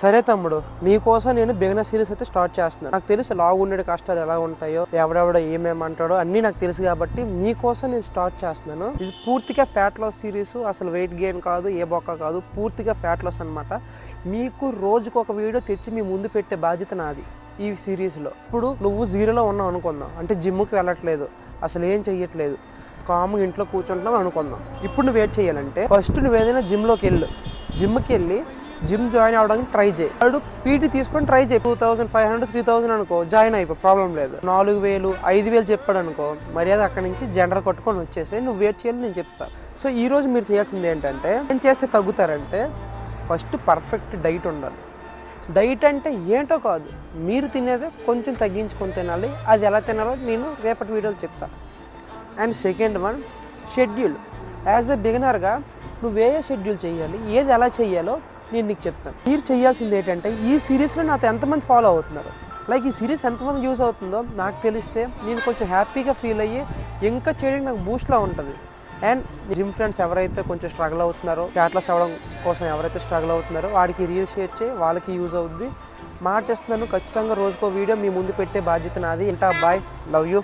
సరే తమ్ముడు, నీకోసం నేను బిగినర్ సిరీస్ అయితే స్టార్ట్ చేస్తున్నాను. నాకు తెలుసు లావు ఉండే కష్టాలు ఎలా ఉంటాయో, ఎవడెవడ ఏమేమంటాడో అన్నీ నాకు తెలుసు కాబట్టి నీకోసం నేను స్టార్ట్ చేస్తున్నాను. ఇది పూర్తిగా ఫ్యాట్ లాస్ సిరీస్. అసలు వెయిట్ గెయిన్ కాదు, ఏ బొక్క కాదు, పూర్తిగా ఫ్యాట్ లాస్ అనమాట. మీకు రోజుకు ఒక వీడియో తెచ్చి మీ ముందు పెట్టే బాధ్యత నాది ఈ సిరీస్లో. ఇప్పుడు నువ్వు జీరోలో ఉన్నావు అనుకుందాం, అంటే జిమ్కి వెళ్ళట్లేదు, అసలు ఏం చెయ్యట్లేదు, కామ్గా ఇంట్లో కూర్చుంటున్నావు అనుకుందాం. ఇప్పుడు నువ్వు వెయిట్ చేయాలంటే ఫస్ట్ నువ్వు ఏదైనా జిమ్కి వెళ్ళి జిమ్ జాయిన్ అవ్వడానికి ట్రై చేయి. వాడు పీటీ తీసుకొని ట్రై చేయి. 2500 3000 అనుకో, జాయిన్ అయిపో, ప్రాబ్లం లేదు. 4000 5000 చెప్పాడు అనుకో, మర్యాద అక్కడి నుంచి జెండర్ కొట్టుకొని వచ్చేసి నువ్వు వెయిట్ చేయాలి నేను చెప్తా. సో ఈ రోజు మీరు చేయాల్సింది ఏంటంటే, ఏం చేస్తే తగ్గుతారంటే ఫస్ట్ పర్ఫెక్ట్ డైట్ ఉండాలి. డైట్ అంటే ఏంటో కాదు, మీరు తినేదే కొంచెం తగ్గించుకొని తినాలి. అది ఎలా తినాలో నేను రేపటి వీడియోలో చెప్తా. And second one, schedule. As a బిగినర్గా నువ్వు ఏ షెడ్యూల్ చేయాలి, ఏది ఎలా చేయాలో నేను నీకు చెప్తాను. మీరు చేయాల్సింది ఏంటంటే, ఈ సిరీస్లో నాతో ఎంతమంది ఫాలో అవుతున్నారు, లైక్ ఈ సిరీస్ ఎంతమంది యూజ్ అవుతుందో నాకు తెలిస్తే నేను కొంచెం హ్యాపీగా ఫీల్ అయ్యి ఇంకా చేయడానికి నాకు బూస్ట్లా ఉంటుంది. అండ్ జిమ్ ఫ్రెండ్స్ ఎవరైతే కొంచెం స్ట్రగుల్ అవుతున్నారో, ఫ్యాట్ లాస్ అవ్వడం కోసం ఎవరైతే స్ట్రగుల్ అవుతున్నారో వాడికి రీల్స్ షేర్ చేయి, వాళ్ళకి యూజ్ అవుద్ది. మాటిస్తున్నాను, ఖచ్చితంగా రోజుకో వీడియో మీ ముందు పెట్టే బాధ్యత నాది. ఇంకా బాయ్, లవ్ యూ.